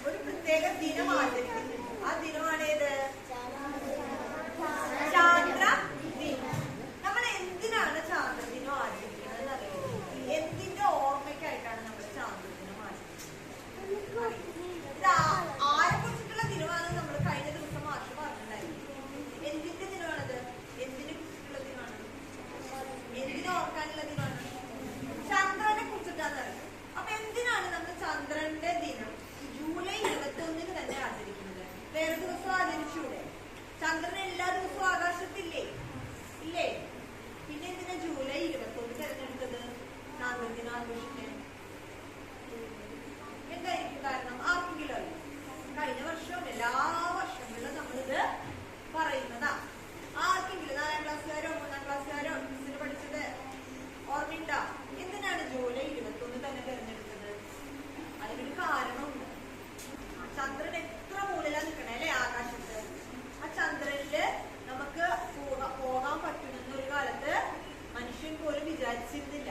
ഒരു പ്രത്യേക ദിനം ആചരിക്കുന്നു. ആ ദിനമാണേത്? ചാന്ദ്ര ദിനം. നമ്മൾ എന്തിനാണ് ചാന്ദ്ര ദിനം ആചരിക്കുന്നത് അറിയോ? എന്തിന്റെ ഓർമ്മയ്ക്കായിട്ടാണ് നമ്മൾ ചാന്ദ്ര ദിനം ആചരിക്കുന്നത്? ഇത് ആരെ കുറിച്ചിട്ടുള്ള ദിനമാണെന്ന് നമ്മൾ കഴിഞ്ഞ ദിവസം മാഷ് പറഞ്ഞിട്ടുണ്ടായിരുന്നു. എന്തിന്റെ ദിനമാണത്? എന്തിനെ കുറിച്ചിട്ടുള്ള ദിനമാണ്? എന്തിനെ ഓർക്കാനുള്ള ദിനമാണ്? ചന്ദ്രനെ കുറിച്ചിട്ടാണ്. അപ്പൊ എന്തിനാണ് നമ്മൾ ചന്ദ്രന്റെ ദിനം ജൂലൈ 21 തന്നെ ആചരിക്കുന്നത്? വേറെ ദിവസം ആചരിച്ചൂടെ? ചന്ദ്രൻ എല്ലാ ദിവസവും ആകാശത്തില്ലേ? ഇല്ലേ? പിന്നെ എന്തിനാ ജൂലൈ 21 തെരഞ്ഞെടുത്തത് ചാന്ദ്രദിനം ആഘോഷിക്കാൻ? എന്തായിരിക്കും കാരണം? ആർക്കെങ്കിലും അറിയാം? കഴിഞ്ഞ വർഷവും എല്ലാ വർഷങ്ങളിലും നമ്മളിത് പറയുന്നതാ. ആർക്കെങ്കിലും 4ാം ക്ലാസ്സുകാരോ 3ാം ക്ലാസ്സുകാരോ മിസ്സിന് പഠിച്ചത് ഓർമ്മയുണ്ടോ? എന്തിനാണ് ജൂലൈ 21 തന്നെ തെരഞ്ഞെടുത്തത്? അതിനൊരു കാരണമുണ്ട്. ചന്ദ്രൻ എത്ര മുകളിലാ നിൽക്കണേ അല്ലെ ആകാശത്ത്? ആ ചന്ദ്രനില് നമുക്ക് പോകാൻ പറ്റുമെന്ന് ഒരു കാലത്ത് മനുഷ്യൻ പോലും വിചാരിച്ചിരുന്നില്ല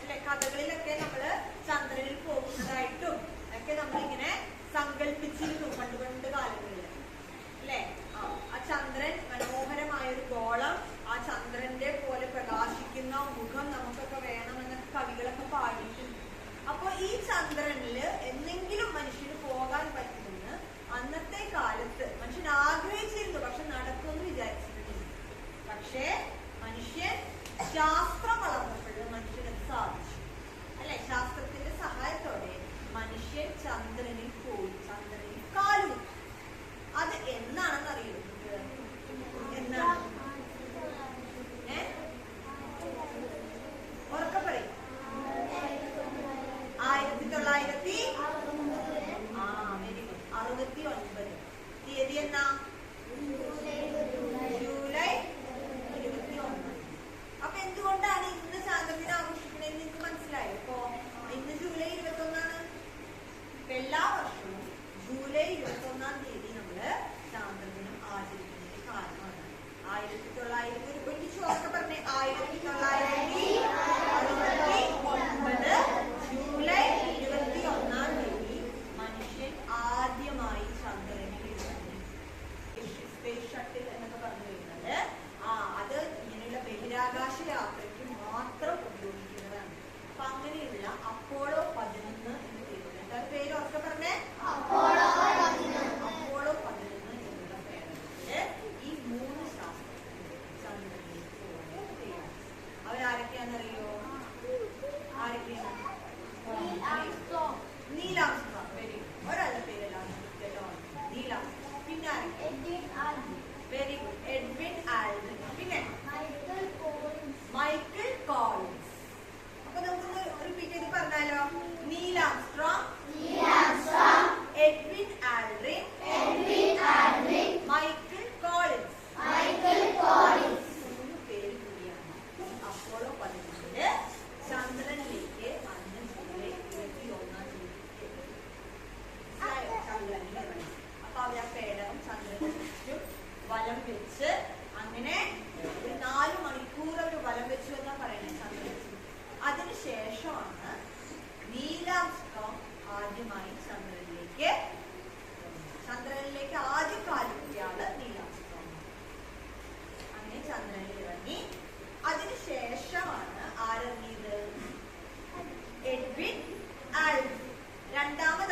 അല്ലെ. കഥകളിലൊക്കെ നമ്മള് ചന്ദ്രനിൽ പോകുന്നതായിട്ടും ഒക്കെ നമ്മളിങ്ങനെ സങ്കല്പിച്ചിരുന്നു പണ്ട് കാലങ്ങളില് അല്ലെ. ആ ചന്ദ്രൻ മനോഹരമായ ഒരു ഗോളം, ആ ചന്ദ്രന്റെ പോലെ പ്രകാശിക്കുന്ന മുഖം നമുക്കൊക്കെ വേണമെന്നൊക്കെ കവികളൊക്കെ പാടിയിട്ടുണ്ട്. അപ്പൊ ഈ ചന്ദ്രനില് എന്തെങ്കിലും മനുഷ്യന് പോകാൻ പറ്റുമെന്ന് അന്നത്തെ കാലത്ത് മനുഷ്യൻ ആഗ്രഹിച്ചിരുന്നു. പക്ഷെ നടക്കുമെന്ന് വിചാരിച്ചിരുന്നില്ല. പക്ഷേ മനുഷ്യൻ ശാസ്ത്രം വളർന്നപ്പോൾ മനുഷ്യനത് സാധിച്ചു അല്ലെ. ശാസ്ത്രത്തിന്റെ സഹായത്തോടെ മനുഷ്യൻ ചന്ദ്രനിൽ പോയി, ചന്ദ്രനിൽ കാലുകുത്തി. അത് എന്നാണെന്ന് അറിയുന്നത്? എന്നാണ്? ഉറക്കെ പറയും. 1969. തീയതി എന്നാ? ജൂലൈ 21. അപ്പൊ എന്തുകൊണ്ടാണ് ഇന്ന് ചാന്ദ്രദിനം ആഘോഷിക്കണേന്ന് നിങ്ങൾക്ക് മനസ്സിലായോ? ഇപ്പൊ ഇന്ന് ജൂലൈ 21. എല്ലാ വർഷവും ജൂലൈ 21 തീയതി നമ്മള് ചാന്ദ്രദിനം ആചരിക്കുന്നതിന് കാരണമാണ് 1900 പറഞ്ഞേ 1969 ജൂലൈ 21 തീയതി മനുഷ്യൻ ആദ്യമായി ചന്ദ്രനിൽ ഇറങ്ങി. സ്പേസ് ഷട്ടിൽ എന്നൊക്കെ പറഞ്ഞു വരുന്നത് അത് ഇങ്ങനെയുള്ള ബഹിരാകാശ യാത്രയ്ക്ക് മാത്രം ഉപയോഗിക്കുന്നതാണ്. അപ്പൊ അങ്ങനെയുള്ള അപ്പോളോ 11 എന്ന് പേരുണ്ട്. എന്താ പേര്? ഉറക്കെ പറഞ്ഞേ. അപ്പോളോ 11 എന്നുള്ള പേരില് ഈ 3 ശാസ്ത്രജ്ഞർ ചന്ദ്രനിലേക്ക് പോകാൻ തയ്യാറാണ്. അവരാരൊക്കെയാണെന്നറിയോ? ആരൊക്കെയാണ്? Neil Armstrong. Very good. ഒരാളുടെ പേരെല്ലാം നീൽ ആംസ്ട്രോങ്. പിന്നെ വെരി ഗുഡ്, എഡ്വിൻ ആൽഡ്രിൻ. പിന്നെ മൈക്കിൾ കോളിൻസ്. അപ്പൊ നമുക്കൊന്ന് റിപ്പീറ്റ് ചെയ്ത് പറഞ്ഞാലോ? Neil Armstrong, Edwin Aldrin, Michael Collins. 3 പേര് കൂടിയാണ് ഈ അപ്പോളോ 11 ചന്ദ്രനിലേക്ക് അന്ന് ജൂലൈ 21 തീയതി ചന്ദ്രനിൽ ഇറങ്ങി. അപ്പൊ അവർ ആ പേടകം ചന്ദ്രനെ ചുറ്റും വലം വെച്ച് അങ്ങനെ ഒരു 4 മണിക്കൂർ അവർ വലം വെച്ചു എന്നാ പറയുന്നത് ചന്ദ്രനെ. അതിനുശേഷമാണ് നീൽ ആംസ്ട്രോങ് ആദ്യമായി ചന്ദ്രനിലേക്ക് ആദ്യം കാലുകുത്തിയാണ് നീൽ ആംസ്ട്രോങ്. അങ്ങനെ ചന്ദ്രനിൽ ഇറങ്ങി. അതിനുശേഷമാണ് ആരിറങ്ങിയത്? Edwin Aldrin. രണ്ടാമത്